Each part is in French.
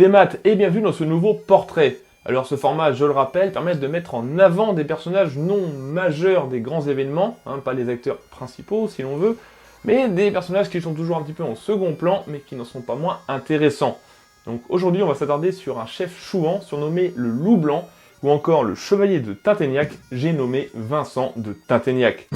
des maths et bienvenue dans ce nouveau portrait. Alors ce format, je le rappelle, permet de mettre en avant des personnages non majeurs des grands événements, pas les acteurs principaux si l'on veut, mais des personnages qui sont toujours un petit peu en second plan, mais qui n'en sont pas moins intéressants. Donc aujourd'hui on va s'attarder sur un chef chouan surnommé le Loup Blanc, ou encore le chevalier de Tinténiac, j'ai nommé Vincent de Tinténiac.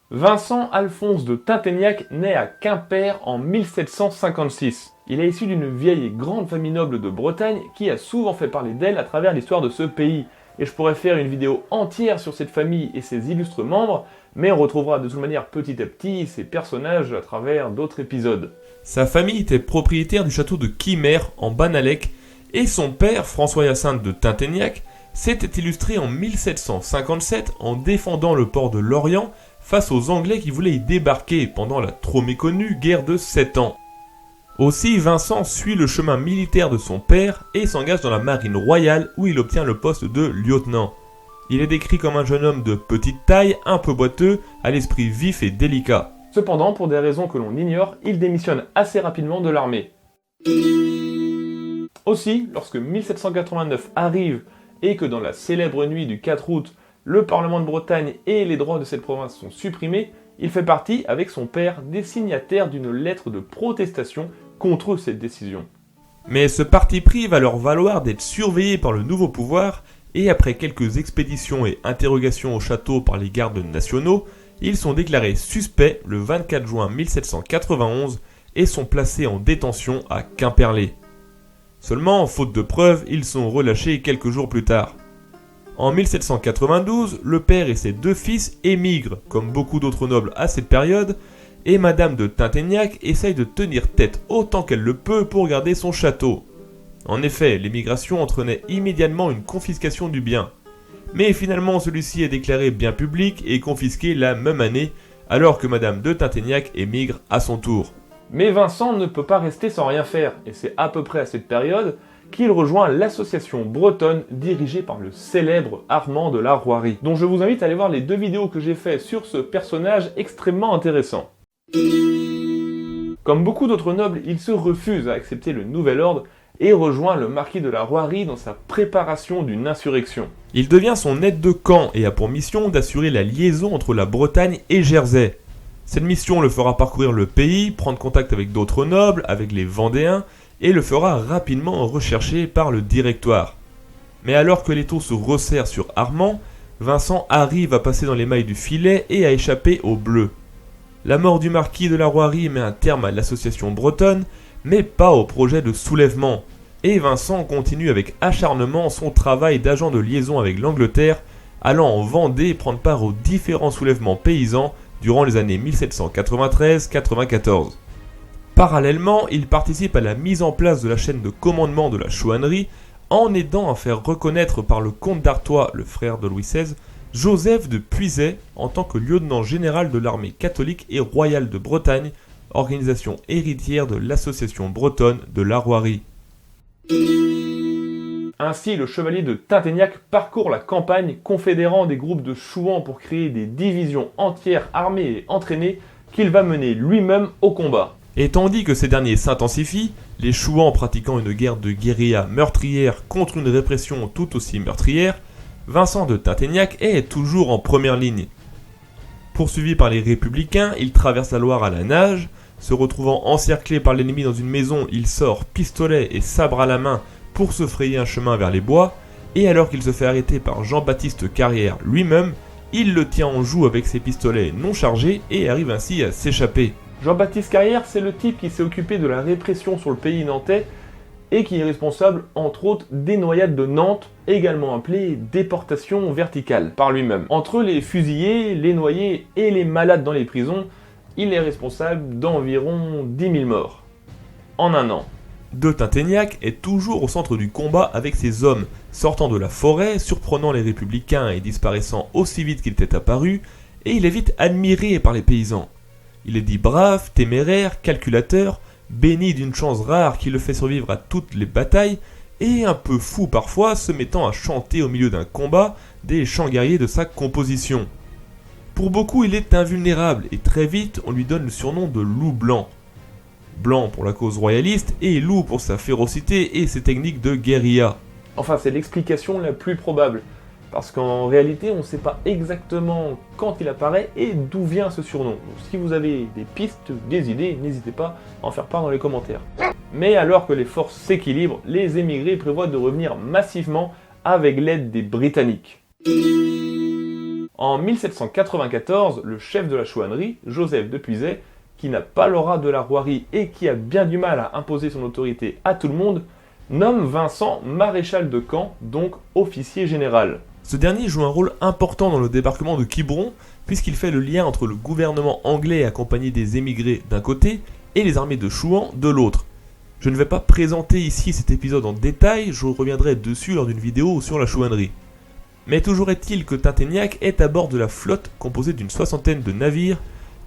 Vincent Alphonse de Tinténiac naît à Quimper en 1756. Il est issu d'une vieille et grande famille noble de Bretagne qui a souvent fait parler d'elle à travers l'histoire de ce pays. Et je pourrais faire une vidéo entière sur cette famille et ses illustres membres, mais on retrouvera de toute manière petit à petit ces personnages à travers d'autres épisodes. Sa famille était propriétaire du château de Quimer en Banalec, et son père, François-Hyacinthe de Tinténiac, s'était illustré en 1757 en défendant le port de Lorient face aux Anglais qui voulaient y débarquer pendant la trop méconnue guerre de 7 ans. Aussi, Vincent suit le chemin militaire de son père et s'engage dans la marine royale où il obtient le poste de lieutenant. Il est décrit comme un jeune homme de petite taille, un peu boiteux, à l'esprit vif et délicat. Cependant, pour des raisons que l'on ignore, il démissionne assez rapidement de l'armée. Aussi, lorsque 1789 arrive et que dans la célèbre nuit du 4 août, le Parlement de Bretagne et les droits de cette province sont supprimés, il fait partie, avec son père, des signataires d'une lettre de protestation contre cette décision. Mais ce parti pris va leur valoir d'être surveillés par le nouveau pouvoir, et après quelques expéditions et interrogations au château par les gardes nationaux, ils sont déclarés suspects le 24 juin 1791 et sont placés en détention à Quimperlé. Seulement, faute de preuves, ils sont relâchés quelques jours plus tard. En 1792, le père et ses deux fils émigrent, comme beaucoup d'autres nobles à cette période, et Madame de Tinténiac essaye de tenir tête autant qu'elle le peut pour garder son château. En effet, l'émigration entraînait immédiatement une confiscation du bien. Mais finalement, celui-ci est déclaré bien public et confisqué la même année, alors que Madame de Tinténiac émigre à son tour. Mais Vincent ne peut pas rester sans rien faire, et c'est à peu près à cette période qu'il rejoint l'association bretonne dirigée par le célèbre Armand de la Roirie, dont je vous invite à aller voir les 2 vidéos que j'ai fait sur ce personnage extrêmement intéressant. Comme beaucoup d'autres nobles, il se refuse à accepter le nouvel ordre et rejoint le marquis de la Roirie dans sa préparation d'une insurrection. Il devient son aide de camp et a pour mission d'assurer la liaison entre la Bretagne et Jersey. Cette mission le fera parcourir le pays, prendre contact avec d'autres nobles, avec les Vendéens, et le fera rapidement rechercher par le Directoire. Mais alors que l'étau se resserre sur Armand, Vincent arrive à passer dans les mailles du filet et à échapper aux Bleus. La mort du marquis de la Roirie met un terme à l'association bretonne, mais pas au projet de soulèvement, et Vincent continue avec acharnement son travail d'agent de liaison avec l'Angleterre, allant en Vendée prendre part aux différents soulèvements paysans durant les années 1793-94. Parallèlement, il participe à la mise en place de la chaîne de commandement de la chouannerie en aidant à faire reconnaître par le comte d'Artois, le frère de Louis XVI, Joseph de Puiset en tant que lieutenant général de l'armée catholique et royale de Bretagne, organisation héritière de l'association bretonne de la Roirie. Ainsi, le chevalier de Tinténiac parcourt la campagne, confédérant des groupes de chouans pour créer des divisions entières armées et entraînées qu'il va mener lui-même au combat. Et tandis que ces derniers s'intensifient, les chouans pratiquant une guerre de guérilla meurtrière contre une répression tout aussi meurtrière, Vincent de Tinténiac est toujours en première ligne. Poursuivi par les républicains, il traverse la Loire à la nage. Se retrouvant encerclé par l'ennemi dans une maison, il sort pistolet et sabre à la main pour se frayer un chemin vers les bois, et alors qu'il se fait arrêter par Jean-Baptiste Carrière lui-même, il le tient en joue avec ses pistolets non chargés et arrive ainsi à s'échapper. Jean-Baptiste Carrière, c'est le type qui s'est occupé de la répression sur le pays nantais et qui est responsable, entre autres, des noyades de Nantes, également appelées déportation verticale, par lui-même. Entre les fusillés, les noyés et les malades dans les prisons, il est responsable d'environ 10 000 morts. En un an. De Tinténiac est toujours au centre du combat avec ses hommes, sortant de la forêt, surprenant les républicains et disparaissant aussi vite qu'il était apparu, et il est vite admiré par les paysans. Il est dit brave, téméraire, calculateur, béni d'une chance rare qui le fait survivre à toutes les batailles, et un peu fou parfois, se mettant à chanter au milieu d'un combat des chants guerriers de sa composition. Pour beaucoup, il est invulnérable et très vite, on lui donne le surnom de loup blanc. Blanc pour la cause royaliste et loup pour sa férocité et ses techniques de guérilla. Enfin, c'est l'explication la plus probable, parce qu'en réalité, on ne sait pas exactement quand il apparaît et d'où vient ce surnom. Donc, si vous avez des pistes, des idées, n'hésitez pas à en faire part dans les commentaires. Mais alors que les forces s'équilibrent, les émigrés prévoient de revenir massivement avec l'aide des Britanniques. En 1794, le chef de la chouannerie, Joseph de Puiset, qui n'a pas l'aura de la rouerie et qui a bien du mal à imposer son autorité à tout le monde, nomme Vincent maréchal de camp, donc officier général. Ce dernier joue un rôle important dans le débarquement de Quiberon, puisqu'il fait le lien entre le gouvernement anglais accompagné des émigrés d'un côté et les armées de Chouan de l'autre. Je ne vais pas présenter ici cet épisode en détail, je reviendrai dessus lors d'une vidéo sur la chouannerie. Mais toujours est-il que Tinténiac est à bord de la flotte composée d'une 60aine de navires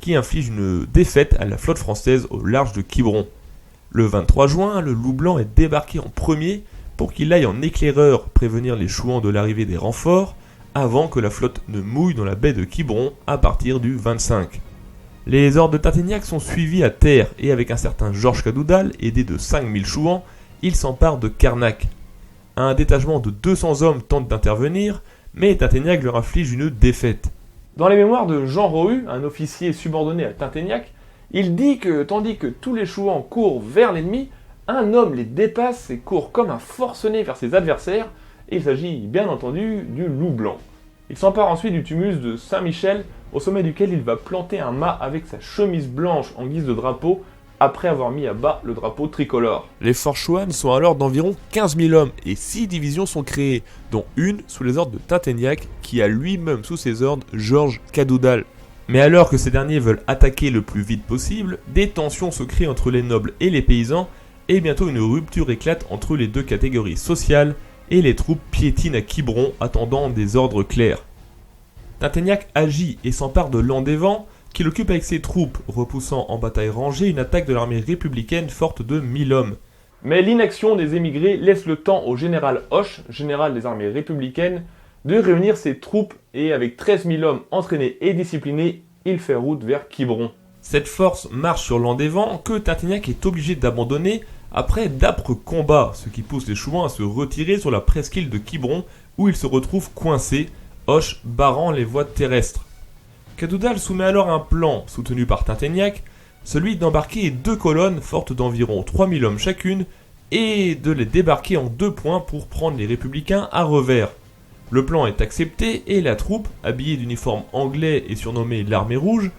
qui inflige une défaite à la flotte française au large de Quiberon. Le 23 juin, le Loup Blanc est débarqué en premier pour qu'il aille en éclaireur prévenir les Chouans de l'arrivée des renforts avant que la flotte ne mouille dans la baie de Quiberon à partir du 25. Les ordres de Tinténiac sont suivis à terre et avec un certain Georges Cadoudal, aidé de 5000 Chouans, il s'empare de Carnac. Un détachement de 200 hommes tente d'intervenir, mais Tinténiac leur inflige une défaite. Dans les mémoires de Jean Rohu, un officier subordonné à Tinténiac, il dit que, tandis que tous les Chouans courent vers l'ennemi, un homme les dépasse et court comme un forcené vers ses adversaires, et il s'agit bien entendu du Loup Blanc. Il s'empare ensuite du tumulus de Saint-Michel, au sommet duquel il va planter un mât avec sa chemise blanche en guise de drapeau, après avoir mis à bas le drapeau tricolore. Les forces chouanes sont alors d'environ 15 000 hommes et 6 divisions sont créées, dont une sous les ordres de Tinténiac, qui a lui-même sous ses ordres Georges Cadoudal. Mais alors que ces derniers veulent attaquer le plus vite possible, des tensions se créent entre les nobles et les paysans, et bientôt une rupture éclate entre les deux catégories sociales, et les troupes piétinent à Quiberon attendant des ordres clairs. Tinténiac agit et s'empare de Landévent, qu'il occupe avec ses troupes, repoussant en bataille rangée une attaque de l'armée républicaine forte de 1000 hommes. Mais l'inaction des émigrés laisse le temps au général Hoche, général des armées républicaines, de réunir ses troupes et avec 13 000 hommes entraînés et disciplinés, il fait route vers Quiberon. Cette force marche sur Landévent que Tinténiac est obligé d'abandonner après d'âpres combats, ce qui pousse les Chouans à se retirer sur la presqu'île de Quiberon où ils se retrouvent coincés, Hoche barrant les voies terrestres. Cadoudal soumet alors un plan, soutenu par Tinténiac, celui d'embarquer 2 colonnes fortes d'environ 3000 hommes chacune et de les débarquer en 2 points pour prendre les républicains à revers. Le plan est accepté et la troupe, habillée d'uniformes anglais et surnommée l'Armée Rouge,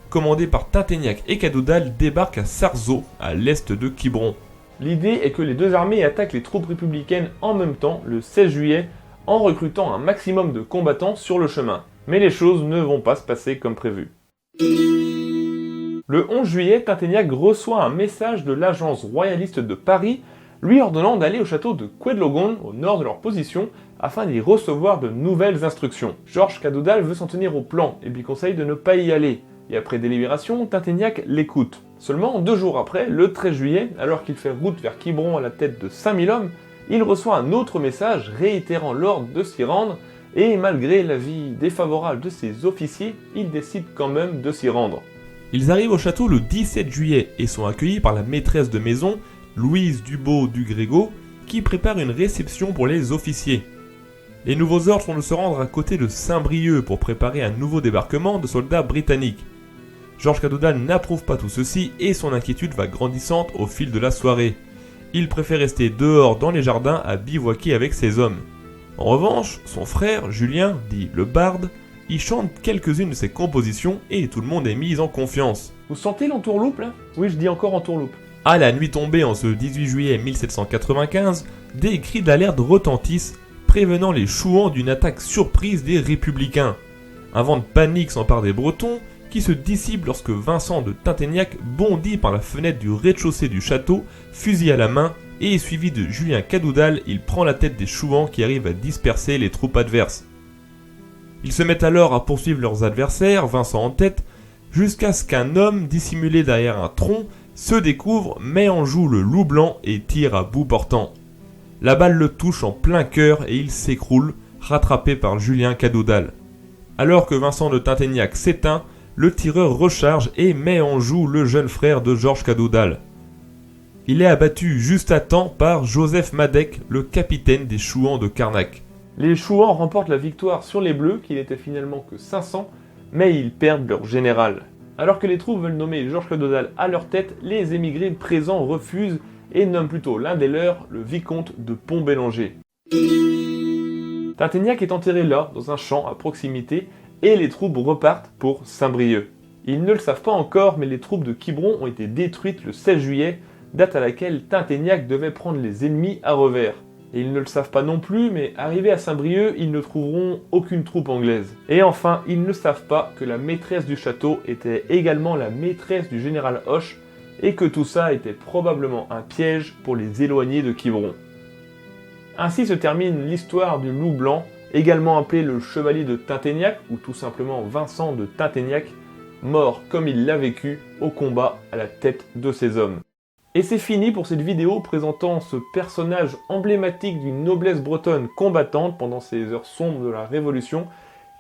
commandée par Tinténiac et Cadoudal, débarque à Sarzeau, à l'est de Quiberon. L'idée est que les deux armées attaquent les troupes républicaines en même temps, le 16 juillet, en recrutant un maximum de combattants sur le chemin. Mais les choses ne vont pas se passer comme prévu. Le 11 juillet, Tinténiac reçoit un message de l'agence royaliste de Paris lui ordonnant d'aller au château de Coëtlogon, au nord de leur position, afin d'y recevoir de nouvelles instructions. Georges Cadoudal veut s'en tenir au plan et lui conseille de ne pas y aller. Et après délibération, Tinténiac l'écoute. Seulement 2 jours après, le 13 juillet, alors qu'il fait route vers Quiberon à la tête de 5000 hommes, il reçoit un autre message réitérant l'ordre de s'y rendre, et malgré l'avis défavorable de ses officiers, il décide quand même de s'y rendre. Ils arrivent au château le 17 juillet et sont accueillis par la maîtresse de maison, Louise Dubaud du Grégo, qui prépare une réception pour les officiers. Les nouveaux ordres sont de se rendre à côté de Saint-Brieuc pour préparer un nouveau débarquement de soldats britanniques. Georges Cadoudal n'approuve pas tout ceci et son inquiétude va grandissante au fil de la soirée. Il préfère rester dehors dans les jardins à bivouaquer avec ses hommes. En revanche, son frère, Julien, dit le barde, y chante quelques-unes de ses compositions et tout le monde est mis en confiance. Vous sentez l'entourloupe là ? Oui, je dis encore entourloupe. À la nuit tombée en ce 18 juillet 1795, des cris d'alerte retentissent, prévenant les Chouans d'une attaque surprise des républicains. Un vent de panique s'empare des Bretons, qui se dissipe lorsque Vincent de Tinténiac bondit par la fenêtre du rez-de-chaussée du château, fusil à la main, et suivi de Julien Cadoudal, il prend la tête des Chouans qui arrivent à disperser les troupes adverses. Ils se mettent alors à poursuivre leurs adversaires, Vincent en tête, jusqu'à ce qu'un homme, dissimulé derrière un tronc, se découvre, met en joue le Loup Blanc et tire à bout portant. La balle le touche en plein cœur et il s'écroule, rattrapé par Julien Cadoudal. Alors que Vincent de Tinténiac s'éteint, le tireur recharge et met en joue le jeune frère de Georges Cadoudal. Il est abattu juste à temps par Joseph Madec, le capitaine des Chouans de Carnac. Les Chouans remportent la victoire sur les Bleus, qui n'étaient finalement que 500, mais ils perdent leur général. Alors que les troupes veulent nommer Georges Cadoudal à leur tête, les émigrés présents refusent et nomment plutôt l'un des leurs, le vicomte de Pont-Bélanger. Tinténiac est enterré là, dans un champ à proximité, et les troupes repartent pour Saint-Brieuc. Ils ne le savent pas encore, mais les troupes de Quiberon ont été détruites le 16 juillet, date à laquelle Tinténiac devait prendre les ennemis à revers. Et ils ne le savent pas non plus, mais arrivés à Saint-Brieuc, ils ne trouveront aucune troupe anglaise. Et enfin, ils ne savent pas que la maîtresse du château était également la maîtresse du général Hoche, et que tout ça était probablement un piège pour les éloigner de Quiberon. Ainsi se termine l'histoire du loup blanc, également appelé le chevalier de Tinténiac, ou tout simplement Vincent de Tinténiac, mort comme il l'a vécu au combat à la tête de ses hommes. Et c'est fini pour cette vidéo présentant ce personnage emblématique d'une noblesse bretonne combattante pendant ces heures sombres de la Révolution,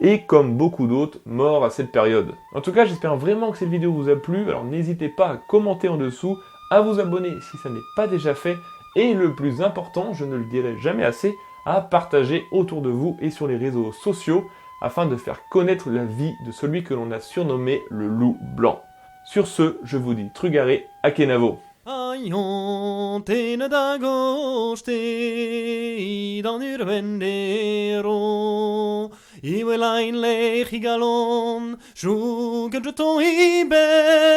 et comme beaucoup d'autres, mort à cette période. En tout cas, j'espère vraiment que cette vidéo vous a plu, alors n'hésitez pas à commenter en dessous, à vous abonner si ça n'est pas déjà fait, et le plus important, je ne le dirai jamais assez, à partager autour de vous et sur les réseaux sociaux, afin de faire connaître la vie de celui que l'on a surnommé le loup blanc. Sur ce, je vous dis Trugaré à Kenavo. Aion tene d'agoste dan urvendero Iwelain lech I galon Jougen je ton I ben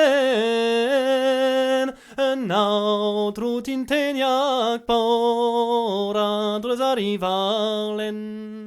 En outro Tinténiac por Andres arrivalen